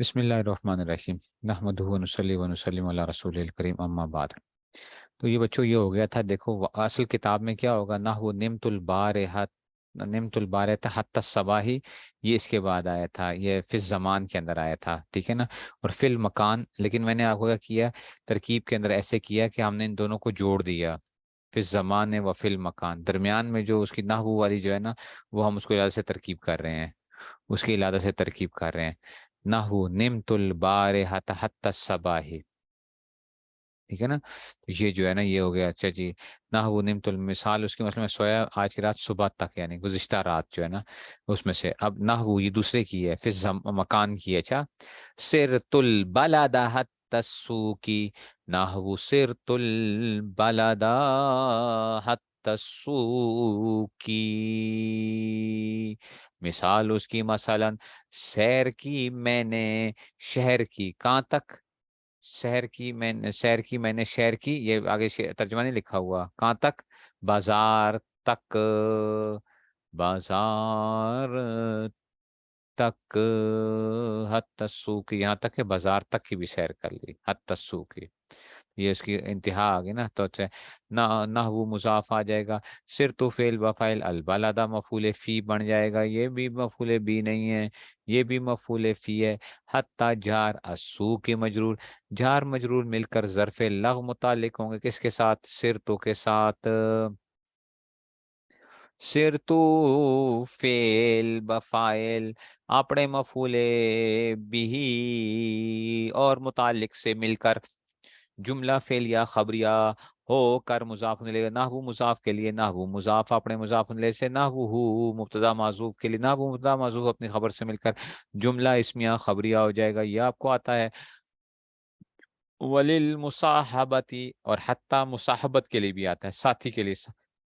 بسم اللہ الرحمن الرحیم نحمدہ ونصلی ونسلم علی رسول الکریم اما بعد۔ تو یہ بچوں یہ ہو گیا تھا، دیکھو اصل کتاب میں کیا ہوگا، نحو نمت البارحۃ حتی الصباحی، یہ اس کے بعد آیا تھا، یہ فی الزمان کے اندر آیا تھا، ٹھیک ہے نا، اور فی المکان، لیکن میں نے آپ کو کیا کیا، ترکیب کے اندر ایسے کیا کہ ہم نے ان دونوں کو جوڑ دیا، فی الزمان و فی المکان، درمیان میں جو اس کی نحو والی جو ہے نا، وہ ہم اس کو علیحدہ سے ترکیب کر رہے ہیں، اس کی علیحدہ سے ترکیب کر رہے ہیں، نحو نمت البارحۃ حتی الصباح، ٹھیک ہے نا، تو یہ جو ہے نا یہ ہو گیا، اچھا جی، نحو نمت المثال، اس کی مثلا میں سویا آج کی رات صبح تک، یعنی گزشتہ رات جو ہے نا اس میں سے، اب نحو یہ دوسرے کی ہے، فی مکان کی ہے، اچھا، سرت البلد حتی السوقی، نحو سرت البلد حتی السوقی، مثال اس کی مثلا سیر کی میں نے شہر کی، کہاں تک، سیر کی میں نے شہر کی، یہ آگے ترجمہ نہیں لکھا ہوا، کہاں تک، بازار تک، بازار تک، حتی السوق، یہاں تک کہ بازار تک کی بھی سیر کر لی، حتی السوق، یہ اس کی انتہا آ گئی نا، تو نحو مضاف آ جائے گا، صرف تو فعل بفعل، البلدہ مفعول فی بن جائے گا، یہ بھی مفعول بی نہیں ہے، یہ بھی مفعول فی ہے، حتی جار السوق کے مجرور، جار مجرور مل کر ظرف لغو متعلق ہوں گے کس کے ساتھ، صرف کے ساتھ، سر تو فعل بفائل اپنے مفعول بھی اور متعلق سے مل کر جملہ فعل یا خبریہ ہو کر مضاف الیہ، نحو مضاف کے لیے نحو مضاف اپنے مضاف الیہ سے، نحو مبتدا معذوف کے لیے نحو مبتدا معذوف اپنی خبر سے مل کر جملہ اسمیہ خبریہ ہو جائے گا، یہ آپ کو آتا ہے، وللمصاحبتی، اور حتی مصاحبت کے لیے بھی آتا ہے، ساتھی کے لیے،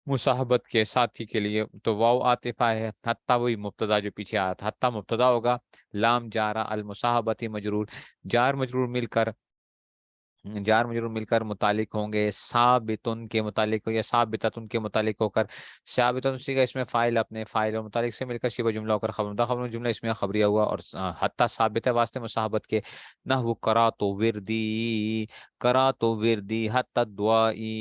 مصاحبت کے ساتھی کے لیے، تو واو عاطفہ ہے، حتی وہی مبتدا جو پیچھے آیا تھا، حتی مبتدا ہوگا، لام جارہ، المصاحبتی مجرور، جار مجرور مل کر، جار مجرور مل کر متعلق ہوں گے ثابتن کے متعلق ہو یا ثابتتن کے متعلق ہو کر، ثابتن سیگا اس میں فاعل اپنے فاعل اور متعلق سے مل کر شبہ جملہ ہو کر خبر جملہ اس میں خبریہ ہوا، اور حتی ثابت ہے واسطے مصاحبت کے، نحو کرا تو وردی حتی دعائی،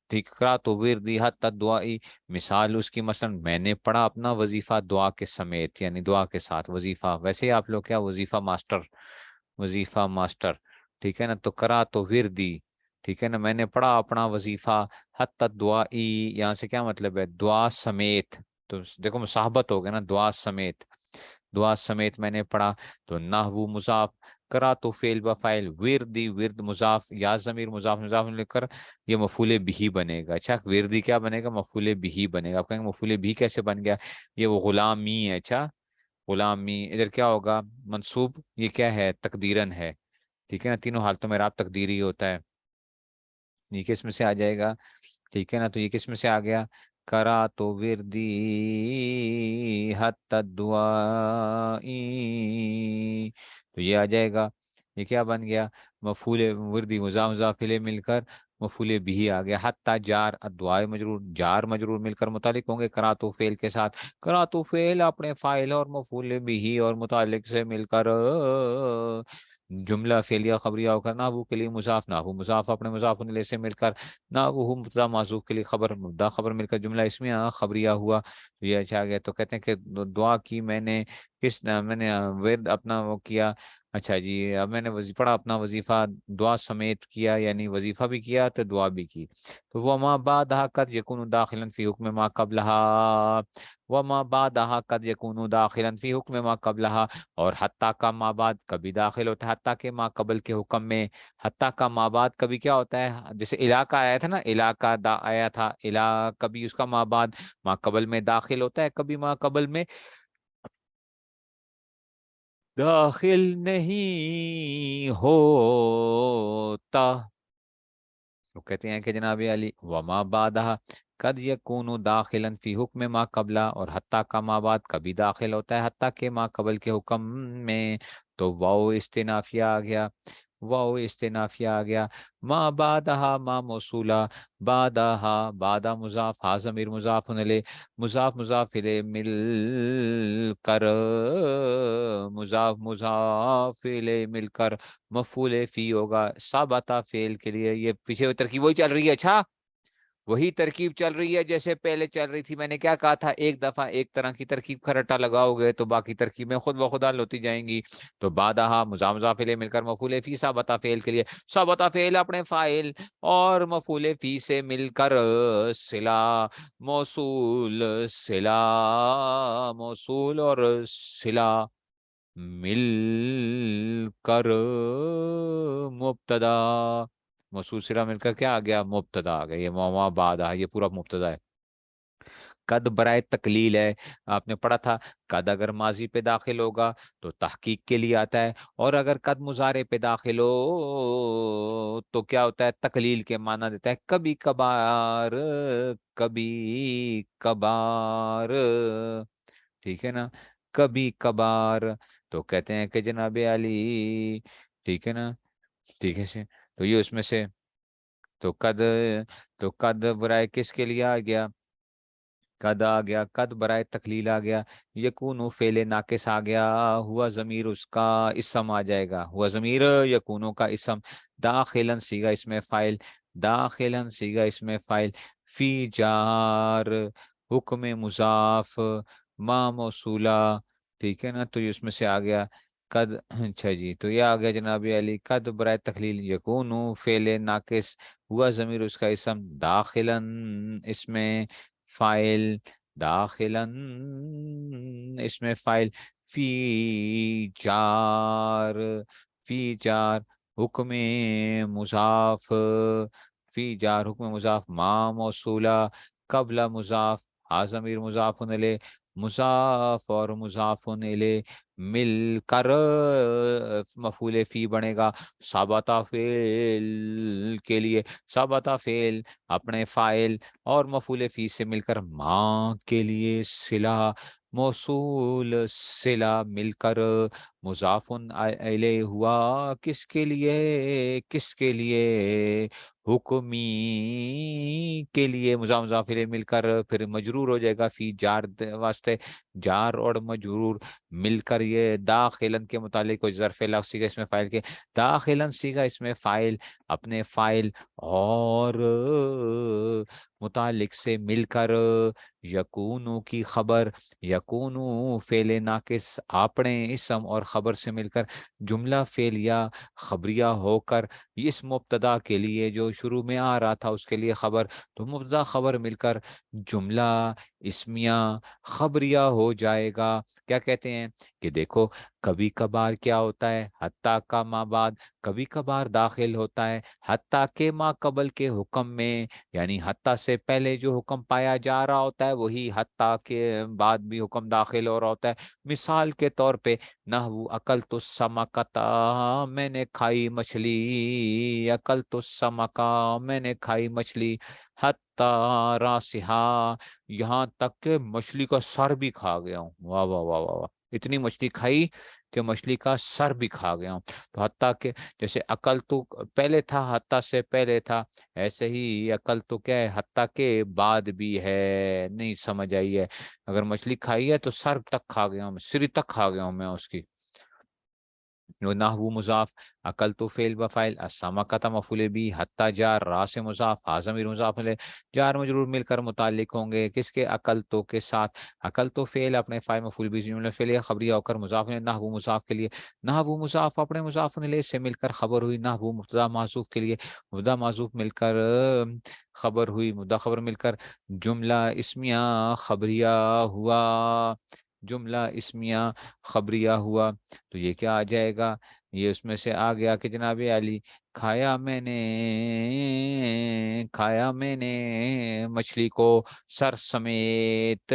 ٹھیک، کرا تو وردی حتی دعائی، مثال اس کی مثلا میں نے پڑھا اپنا وظیفہ دعا کے سمیت، یعنی دعا کے ساتھ وظیفہ، ویسے ہی آپ لوگ کیا وظیفہ ماسٹر، وظیفہ ماسٹر، ٹھیک ہے نا، تو کرا تو وردی، ٹھیک ہے نا، میں نے پڑھا اپنا وظیفہ حتی دعائی، یہاں سے کیا مطلب ہے، دعا سمیت، تو دیکھو مصاحبت ہو گیا نا، دعا سمیت، دعا سمیت میں نے پڑھا، تو نحو مضاف، کرا تو فعل بفاعل، وردی ورد مضاف، یا ضمیر مضاف مضاف لکھ کر یہ مفعول بھی بنے گا، اچھا، وردی کیا بنے گا، مفعول بھی بنے گا، آپ کہیں گے مفعول بھی کیسے بن گیا، یہ وہ غلامی ہے، اچھا، غلامی، ادھر کیا ہوگا، منصوب، یہ کیا ہے، تقدیرن ہے، ٹھیک ہے نا، تینوں حالتوں میں رات تقدیری ہوتا ہے، یہ کس میں سے آ جائے گا، ٹھیک ہے نا، تو یہ کس میں سے آ گیا، کرا تو وردی حتی دعائی، تو یہ آ جائے گا، یہ کیا بن گیا، مفعول وردی مضاف مضاف الیہ مل کر مفعول بھی آ گیا، حتی جار الدعاء مجرور، جار مجرور مل کر متعلق ہوں گے کرا تو فعل کے ساتھ، کرا تو فعل اپنے فاعل اور مفعول بھی اور متعلق سے مل کر جملہ فعلیہ خبریہ ہو کر، نحو کے لیے مضاف، نحو مضاف اپنے مضاف الیہ سے مل کر، نحو مبتدا معذوف کے لیے خبر، مبتدا خبر مل کر جملہ اسمیہ خبریہ ہوا، تو یہ اچھا گیا، تو کہتے ہیں کہ دعا کی میں نے، میں نے ورد اپنا وہ کیا، اچھا جی، اب میں نے پڑھا اپنا وظیفہ دعا سمیت کیا، یعنی وظیفہ بھی کیا تو دعا بھی کی، تو وہ ما بعدها قد يكون داخلا فی حکم ما قبلها، وما بعدها قد يكون داخلا فی حکم ما قبلها، اور حتیٰ کا ما بعد کبھی داخل ہوتا ہے حتیٰ کے ما قبل کے حکم میں، حتیٰ کا ما بعد کبھی کیا ہوتا ہے، جیسے علاقہ آیا تھا نا، علاقہ آیا تھا، کبھی اس کا ما بعد ما قبل میں داخل ہوتا ہے، کبھی ما قبل میں داخل نہیں ہوتا، وہ کہتے ہیں کہ جناب علی وما بعدها قد یکون داخلا فی حکم ما قبلہ، اور حتیٰ کا ما بعد کبھی داخل ہوتا ہے حتیٰ کے ما قبل کے حکم میں، تو واو استنافیہ آ گیا، واو استنافیہ آ گیا، ما بعدها ما موصولہ، بعدها بعد مضاف، ہا ضمیر مضاف الیہ، مضاف مضاف الیہ مل کر، مضاف مضاف الیہ مل کر مفعول فی ہوگا ثابتہ فعل کے لیے. یہ پیچھے ترکیب وہی چل رہی ہے. اچھا وہی ترکیب چل رہی ہے جیسے پہلے چل رہی تھی. میں نے کیا کہا تھا, ایک دفعہ ایک طرح کی ترکیب کا رٹا لگاؤ گے تو باقی ترکیبیں خود بخود حل ہوتی جائیں گی. تو بعدہا مضاف مضاف الیہ مل کر مفعول فی ثابتہ فعل کے لیے. ثابتہ فعل اپنے فاعل اور مفعول فی سے مل کر صلہ موصول, صلہ موصول اور صلہ مل کر مبتدا. موصول صلہ مل کر کیا آ گیا, مبتدا آ گیا. یہ ما بعد ہے, یہ پورا مبتدا ہے. قد برائے تقلیل ہے, آپ نے پڑھا تھا قد اگر ماضی پہ داخل ہوگا تو تحقیق کے لیے آتا ہے, اور اگر قد مضارع پہ داخل ہو تو کیا ہوتا ہے, تقلیل کے معنی دیتا ہے. کبھی کبھار, کبھی کبھار, ٹھیک ہے نا, کبھی کبھار. تو کہتے ہیں کہ جناب علی, ٹھیک ہے نا, ٹھیک ہے. تو یہ اس میں سے تو قد برائے کس کے لیے آ گیا, قد آ گیا, قد برائے تقلیل آ گیا. یکونو فعل ناقص آ گیا, ہوا ضمیر اس کا اسم آ جائے گا, ہوا ضمیر یکونو کا اسم. داخلن صیغہ اس میں فاعل, داخلن صیغہ اس میں فاعل. فی جار حکم مضاف ما موصولہ, ٹھیک ہے نا. تو یہ اس میں سے آ گیا قد. اچھا جی, تو یہ آ گیا جناب علی قد برائے تقلیل یکونو فعل ناقص, ہوا ضمیر اس کا اسم, داخلن اس میں فائل, داخلن اس میں فائل. فی جار, فی جار حکم مضاف, فی جار حکم مضاف ما موصولہ قبل مضاف, ہا ضمیر مضاف الیہ, مضاف اور مضاف الیہ مل کر مفعول فی بنے گا. ثابتہ فعل کے لیے, ثابتہ فعل اپنے فاعل اور مفعول فی سے مل کر ماں کے لیے صلہ موصول, صلہ مل کر مضاف الیہ ہوا کس کے لیے, کس کے لیے, حکمی کے لیے. مضاف مضاف الیہ مل کر پھر مجرور ہو جائے گا فی جار واسطے, جار اور مجرور مل کر یہ داخلن کے متعلق کوئی ظرف لفظ سیگا اس میں فاعل کے, داخلن سیگا اس میں فاعل اپنے فاعل اور متعلق سے مل کر یکونو کی خبر, یکونو فعل ناقص اپنے اسم اور خبر سے مل کر جملہ فعلیہ خبریہ ہو کر اس مبتدا کے لیے جو شروع میں آ رہا تھا اس کے لیے خبر, تو مبتدا خبر مل کر جملہ اسمیہ خبریہ ہو جائے گا. کیا کہتے ہیں کہ دیکھو کبھی کبھار کیا ہوتا ہے, حتیٰ کا ما بعد کبھی کبھار داخل ہوتا ہے حتیٰ کے ما قبل کے حکم میں, یعنی حتیٰ سے پہلے جو حکم پایا جا رہا ہوتا ہے وہی حتیٰ کے بعد بھی حکم داخل ہو رہا ہوتا ہے. مثال کے طور پہ نحو اکلت السمکۃ, میں نے کھائی مچھلی, اکلت السمکۃ میں نے کھائی مچھلی, حتیٰ راسہا یہاں تک کہ مچھلی کا سر بھی کھا گیا ہوں. واہ واہ واہ واہ, اتنی مچھلی کھائی کہ مچھلی کا سر بھی کھا گیا ہوں. تو حتیٰ کہ جیسے عقل تو پہلے تھا حتیٰ سے پہلے تھا, ایسے ہی عقل تو کیا ہے حتیٰ کے بعد بھی ہے. نہیں سمجھ آئی ہے, اگر مچھلی کھائی ہے تو سر تک کھا گیا ہوں, سری تک کھا گیا ہوں میں اس کی. نحو مضاف عقل تو فعل بفعل, السمکۃ مفعول بھی, حتیٰ جار را سے مضاف, ہا ضمیر مضاف الیہ, جار مجرور مل کر متعلق ہوں گے کس کے, عقل تو کے ساتھ. عقل تو فعل اپنے فاعل مفعول بھی جملہ فعلیہ خبریہ ہو کر مضاف ہے نحو مضاف کے لیے, نحو مضاف اپنے مضاف الیہ سے مل کر خبر ہوئی. نحو مبتدا معذوف کے لیے, مبتدا معذوف مل کر خبر ہوئی, مبتدا خبر مل کر جملہ اسمیہ خبریہ ہوا, جملہ اسمیہ خبریہ ہوا. تو یہ کیا آ جائے گا, یہ اس میں سے آ گیا کہ جناب علی کھایا میں نے, کھایا میں نے مچھلی کو سر سمیت.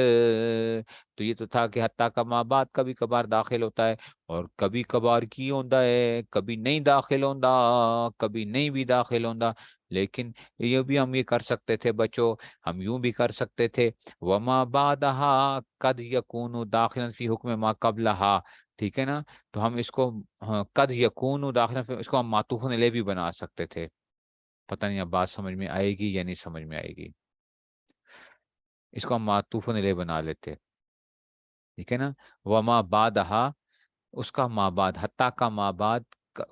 تو یہ تو تھا کہ حتیٰ کا ما بعد کبھی کبھار داخل ہوتا ہے, اور کبھی کبھار کی ہوتا ہے, کبھی نہیں داخل ہوتا, کبھی نہیں بھی داخل ہوتا. لیکن یہ بھی ہم یہ کر سکتے تھے بچوں, ہم یوں بھی کر سکتے تھے وما بعدہا قد یکون داخلا فی حکم ما قبلہا, ٹھیک ہے نا. تو ہم اس کو قد یکون داخلا فی, اس کو ہم معطوف علیہ بھی بنا سکتے تھے. پتہ نہیں اب بات سمجھ میں آئے گی یا نہیں سمجھ میں آئے گی. اس کو ہم معطوف علیہ بنا لیتے. ٹھیک ہے نا. وما بعدہا، اس کا ما بعد، حتیٰ کا ما بعد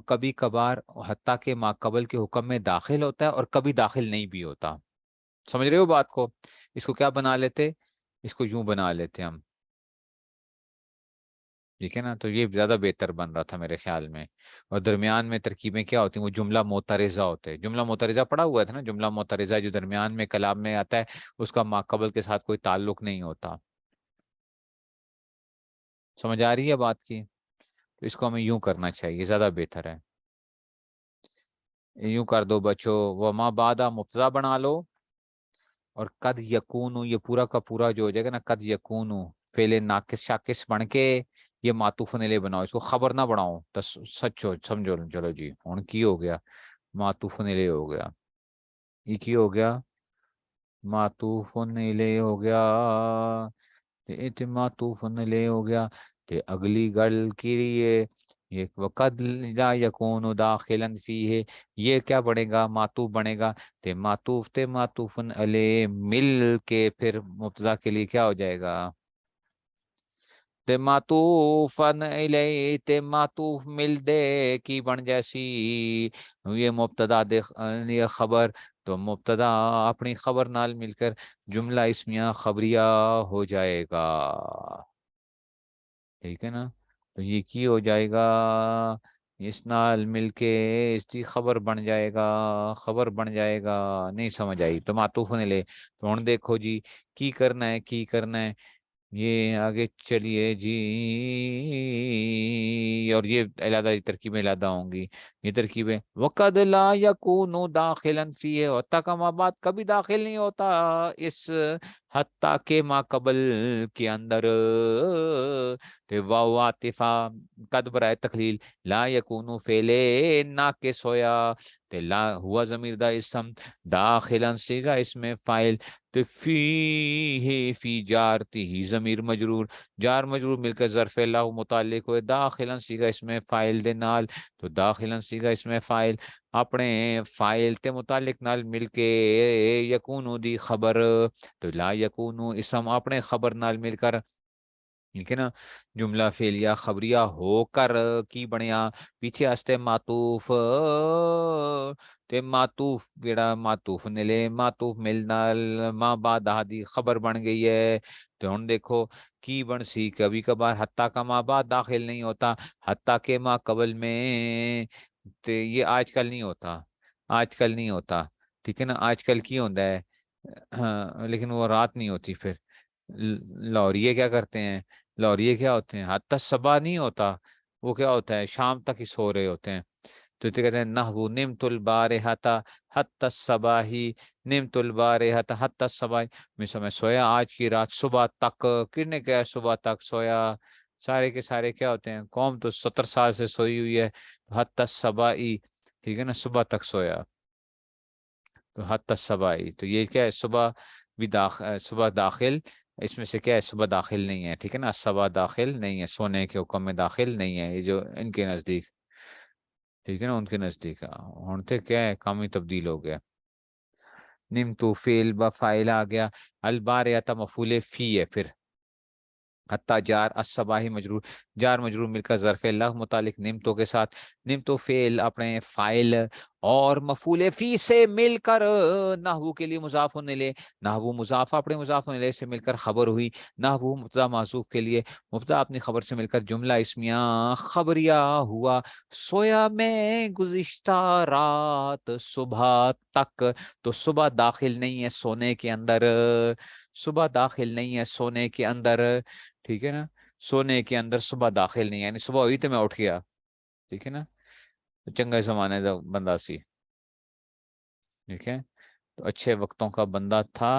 کبھی کبھار حتیٰ کے ما قبل کے حکم میں داخل ہوتا ہے اور کبھی داخل نہیں بھی ہوتا. سمجھ رہے ہو بات کو؟ اس کو کیا بنا لیتے، اس کو یوں بنا لیتے ہم. ٹھیک ہے نا. تو یہ زیادہ بہتر بن رہا تھا میرے خیال میں. اور درمیان میں ترکیبیں کیا ہوتی ہیں، وہ جملہ معترضہ ہوتے ہیں. جملہ معترضہ پڑا ہوا تھا نا، جملہ معترضہ جو درمیان میں کلام میں آتا ہے، اس کا ماقبل کے ساتھ کوئی تعلق نہیں ہوتا. سمجھ آ رہی ہے بات کی؟ تو اس کو ہمیں یوں کرنا چاہیے، زیادہ بہتر ہے. یوں کر دو بچو، وہ ماں بعدہ مبتدا بنا لو، اور قد یکونو یہ پورا کا پورا جو ہو جائے گا نا، قد یکونو فعل ناقص شاقص بن کے یہ معطوف علیہ بناؤ، اس کو خبر نہ بناؤ. تو سچو سمجھو. چلو جی ہن کی ہو گیا، معطوف علیہ ہو گیا. یہ کی ہو گیا، معطوف علیہ ہو گیا. تے معطوف علیہ ہو گیا. تے اگلی گل کی یہ وقد لا یکون داخلا فیہ، یہ کیا بنے گا، معطوف بنے گا. تے معطوف علیہ مل کے پھر مبتدا کے لیے کیا ہو جائے گا، تے معطوف علیہ، تے معطوف مل دے کی بن جیسی. یہ مبتدا دے یہ خبر، تو مبتدا اپنی خبر نال مل کر جملہ اسمیہ خبریہ ہو جائے گا. ٹھیک ہے نا. تو یہ کی ہو جائے گا، اس نال مل کے اس کی خبر بن جائے گا، خبر بن جائے گا. نہیں سمجھ آئی تو معطوف نے لے. تو ہن دیکھو جی کی کرنا ہے، کی کرنا ہے. یہ آگے چلیے جی، اور یہ علیحدہ ترکیبیں علیحدہ ہوں گی. یہ ترکیبیں وقد لا یکون داخلا فیہ، حتیٰ کا ما بعد کبھی داخل نہیں ہوتا اس حتیٰ کے ما قبل کے اندر. واو عاطفہ، قد برائے تقلیل، لا یکون فعل ناقص ہویا. لا ہوا ضمیر دا اسم، داخلا صیغہ اس میں فاعل. تو فی فی جار ہی ضمیر مجرور، جار مجرور مل کر ظرف اللہ متعلق ہوئے داخلا صیغہ اس میں فاعل دے نال. تو داخلا صیغہ اس میں فاعل اپنے فاعل تے متعلق نال مل کے یکونو دی خبر. تو لا یکونو اسم اپنے خبر نال مل کر، ٹھیک ہے نا، جملہ فعلیہ خبریہ ہو کر کی بنیا پیچھے ہستے معطوف. تے معطوف کیڑا، معطوف نے لے، معطوف ملنا ما بعد دی خبر بن گئی ہے. تو ہن دیکھو کی بن سی، کبھی کبھار حتیٰ کا ما بعد داخل نہیں ہوتا، حتیٰ کے ما قبل میں. تے یہ آج کل نہیں ہوتا، آج کل نہیں ہوتا. ٹھیک ہے نا. آج کل کی ہوتا ہے، ہاں لیکن وہ رات نہیں ہوتی. پھر لوریے کیا کرتے ہیں، لوریے کیا ہوتے ہیں، حتی صبح نہیں ہوتا، وہ کیا ہوتا ہے، شام تک ہی سو رہے ہوتے ہیں. تو کہتے ہیں نحو نمت البارحۃ حتی الصباح، نمت البارحۃ حتی الصباح، میں سویا آج کی رات صبح تک. کس نے کہا صبح تک سویا؟ سارے کے سارے کیا ہوتے ہیں، قوم تو 70 سال سے سوئی ہوئی ہے. حتی الصباح، ٹھیک ہے نا، صبح تک سویا. تو حتی الصباح، تو یہ کیا ہے، صبح بھی صبح داخل اس میں سے کیا ہے، صبح داخل نہیں ہے. ٹھیک ہے نا، صبح داخل نہیں ہے، سونے کے حکم میں داخل نہیں ہے، یہ جو ان کے نزدیک. ٹھیک ہے نا، ان کے نزدیک ہونتے کیا ہے، کام تبدیل ہو گیا. نمتو فعل با فاعل آ گیا، البارحۃ مفعول فی ہے. پھر حتیٰ جار الصباحی مجرور، جار مجرور مل کر ظرف اللہ متعلق نمتوں کے ساتھ. نمتو فعل اپنے فاعل اور مفعول فی سے مل کر نحو کے لیے مضاف لے، نحو مضاف اپنے مضاف لے سے مل کر خبر ہوئی. نحو مبتدا معذوف کے لیے مبتدا اپنی خبر سے مل کر جملہ اسمیہ خبریہ ہوا. سویا میں گزشتہ رات صبح تک. تو صبح داخل نہیں ہے سونے کے اندر، صبح داخل نہیں ہے سونے کے اندر. ٹھیک ہے نا، سونے کے اندر صبح داخل نہیں ہے، یعنی صبح ہوئی تو میں اٹھ گیا. ٹھیک ہے نا، چنگا زمانے کا بندہ سی. ٹھیک ہے، تو اچھے وقتوں کا بندہ تھا.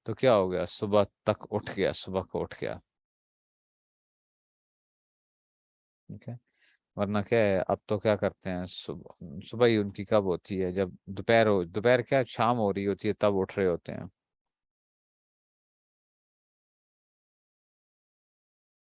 تو کیا ہو گیا، صبح تک اٹھ گیا، صبح کو اٹھ گیا. ٹھیک ہے. ورنہ کیا ہے، اب تو کیا کرتے ہیں، صبح ہی ان کی کب ہوتی ہے، جب دوپہر ہو، دوپہر کیا شام ہو رہی ہوتی ہے تب اٹھ رہے ہوتے ہیں.